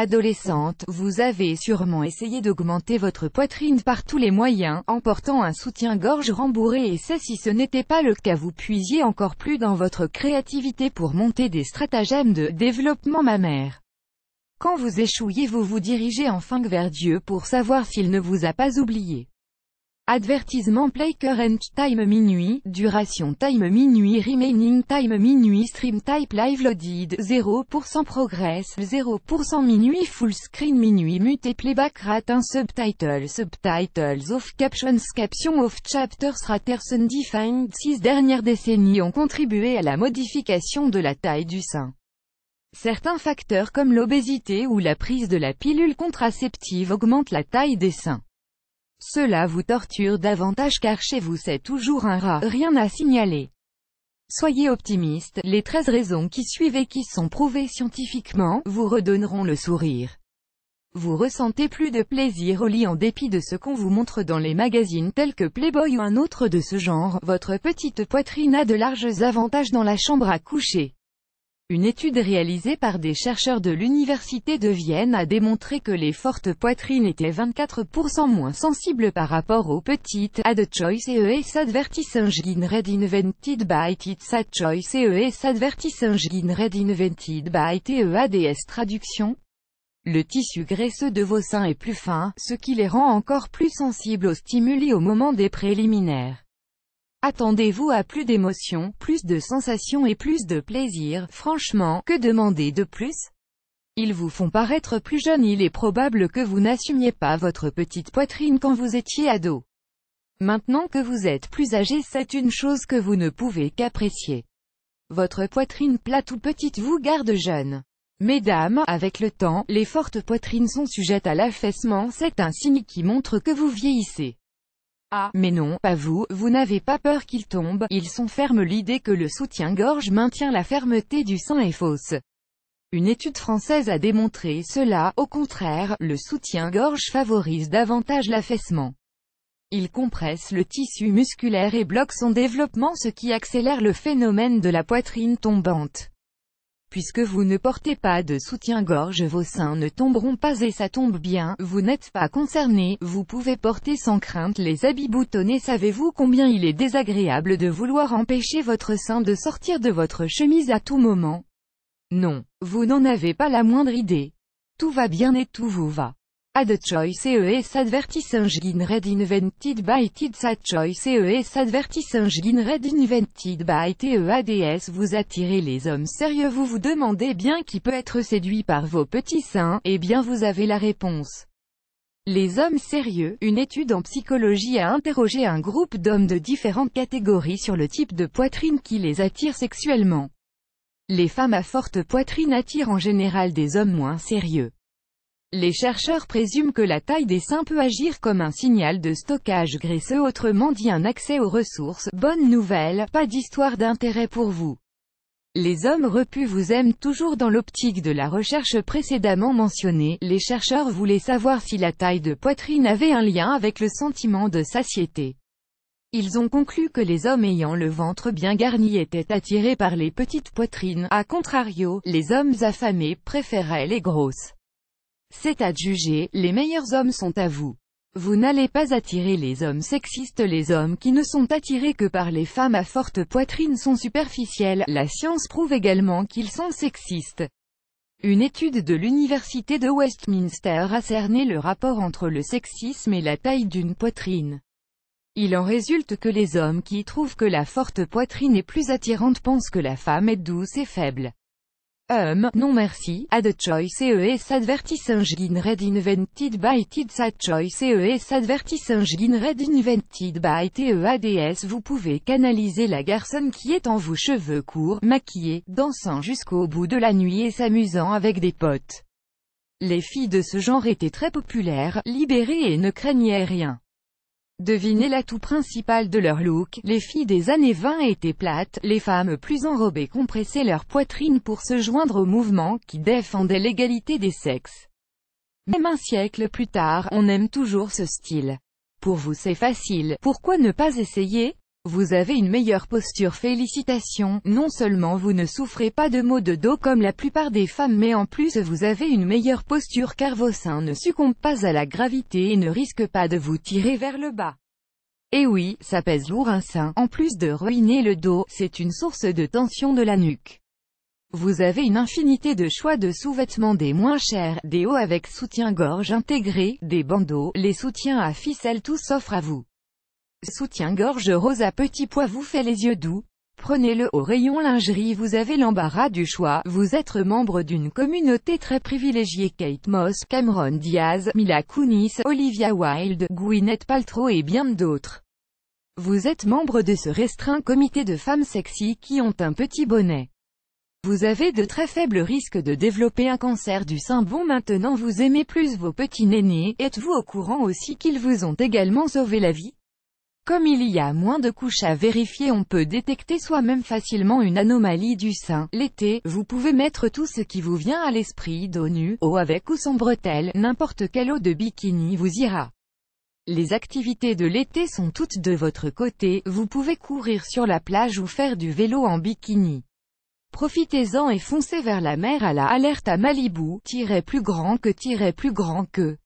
Adolescente, vous avez sûrement essayé d'augmenter votre poitrine par tous les moyens, en portant un soutien-gorge rembourré, et si ce n'était pas le cas, vous puisiez encore plus dans votre créativité pour monter des stratagèmes de développement mammaire. Quand vous échouiez, vous vous dirigez enfin vers Dieu pour savoir s'il ne vous a pas oublié. Advertisement: play current time minuit, duration time minuit, remaining time minuit, stream type live loaded, 0% progress, 0% minuit, full screen minuit, mute playback rate 1, subtitles off, captions off, chapters raters undefined. 6 dernières décennies ont contribué à la modification de la taille du sein. Certains facteurs comme l'obésité ou la prise de la pilule contraceptive augmentent la taille des seins. Cela vous torture davantage car chez vous c'est toujours un rat, rien à signaler. Soyez optimiste, les 13 raisons qui suivent et qui sont prouvées scientifiquement, vous redonneront le sourire. Vous ressentez plus de plaisir au lit en dépit de ce qu'on vous montre dans les magazines tels que Playboy ou un autre de ce genre. Votre petite poitrine a de larges avantages dans la chambre à coucher. Une étude réalisée par des chercheurs de l'Université de Vienne a démontré que les fortes poitrines étaient 24% moins sensibles par rapport aux petites. Ad choice ES advertising red invented by Tits. Ad choice ES advertising red invented by TEADS. Traduction: le tissu graisseux de vos seins est plus fin, ce qui les rend encore plus sensibles aux stimuli au moment des préliminaires. Attendez-vous à plus d'émotions, plus de sensations et plus de plaisir. Franchement, que demander de plus? Ils vous font paraître plus jeune. Il est probable que vous n'assumiez pas votre petite poitrine quand vous étiez ado. Maintenant que vous êtes plus âgé, c'est une chose que vous ne pouvez qu'apprécier. Votre poitrine plate ou petite vous garde jeune. Mesdames, avec le temps, les fortes poitrines sont sujettes à l'affaissement. C'est un signe qui montre que vous vieillissez. Ah, mais non, pas vous, vous n'avez pas peur qu'ils tombent, ils sont fermes. L'idée que le soutien-gorge maintient la fermeté du sein est fausse. Une étude française a démontré cela. Au contraire, le soutien-gorge favorise davantage l'affaissement. Il compresse le tissu musculaire et bloque son développement, ce qui accélère le phénomène de la poitrine tombante. Puisque vous ne portez pas de soutien-gorge, vos seins ne tomberont pas, et ça tombe bien, vous n'êtes pas concerné, vous pouvez porter sans crainte les habits boutonnés. Savez-vous combien il est désagréable de vouloir empêcher votre sein de sortir de votre chemise à tout moment? Non, vous n'en avez pas la moindre idée. Tout va bien et tout vous va. Ad choice ES advertising red invented by Tits. Ad choice ES advertising red invented by TEADS. Vous attirez les hommes sérieux. Vous vous demandez bien qui peut être séduit par vos petits seins? Eh bien vous avez la réponse. Les hommes sérieux. Une étude en psychologie a interrogé un groupe d'hommes de différentes catégories sur le type de poitrine qui les attire sexuellement. Les femmes à forte poitrine attirent en général des hommes moins sérieux. Les chercheurs présument que la taille des seins peut agir comme un signal de stockage graisseux, autrement dit un accès aux ressources. Bonne nouvelle, pas d'histoire d'intérêt pour vous. Les hommes repus vous aiment toujours. Dans l'optique de la recherche précédemment mentionnée, les chercheurs voulaient savoir si la taille de poitrine avait un lien avec le sentiment de satiété. Ils ont conclu que les hommes ayant le ventre bien garni étaient attirés par les petites poitrines. A contrario, les hommes affamés préféraient les grosses. C'est à juger, les meilleurs hommes sont à vous. Vous n'allez pas attirer les hommes sexistes. Les hommes qui ne sont attirés que par les femmes à forte poitrine sont superficiels. La science prouve également qu'ils sont sexistes. Une étude de l'Université de Westminster a cerné le rapport entre le sexisme et la taille d'une poitrine. Il en résulte que les hommes qui trouvent que la forte poitrine est plus attirante pensent que la femme est douce et faible. Non merci. Ad choice ES advertising red invented by Tits. Ad choice ES advertising red invented by TEADS. Vous pouvez canaliser la garçonne qui est en vous, cheveux courts, maquillée, dansant jusqu'au bout de la nuit et s'amusant avec des potes. Les filles de ce genre étaient très populaires, libérées et ne craignaient rien. Devinez l'atout principal de leur look, les filles des années 20 étaient plates, les femmes plus enrobées compressaient leur poitrine pour se joindre au mouvement qui défendait l'égalité des sexes. Même un siècle plus tard, on aime toujours ce style. Pour vous c'est facile, pourquoi ne pas essayer? Vous avez une meilleure posture, félicitations, non seulement vous ne souffrez pas de maux de dos comme la plupart des femmes mais en plus vous avez une meilleure posture car vos seins ne succombent pas à la gravité et ne risquent pas de vous tirer vers le bas. Et oui, ça pèse lourd un sein, en plus de ruiner le dos, c'est une source de tension de la nuque. Vous avez une infinité de choix de sous-vêtements des moins chers, des hauts avec soutien-gorge intégré, des bandeaux, les soutiens à ficelle tout s'offre à vous. Soutien-gorge rose à petits pois vous fait les yeux doux. Prenez-le au rayon lingerie, vous avez l'embarras du choix, vous êtes membre d'une communauté très privilégiée. Kate Moss, Cameron Diaz, Mila Kunis, Olivia Wilde, Gwyneth Paltrow et bien d'autres. Vous êtes membre de ce restreint comité de femmes sexy qui ont un petit bonnet. Vous avez de très faibles risques de développer un cancer du sein. Bon, maintenant vous aimez plus vos petits nénés, êtes-vous au courant aussi qu'ils vous ont également sauvé la vie? Comme il y a moins de couches à vérifier, on peut détecter soi-même facilement une anomalie du sein. L'été, vous pouvez mettre tout ce qui vous vient à l'esprit, dos nu, haut avec ou sans bretelles, n'importe quel haut de bikini vous ira. Les activités de l'été sont toutes de votre côté, vous pouvez courir sur la plage ou faire du vélo en bikini. Profitez-en et foncez vers la mer à la alerte à Malibu, plus grand que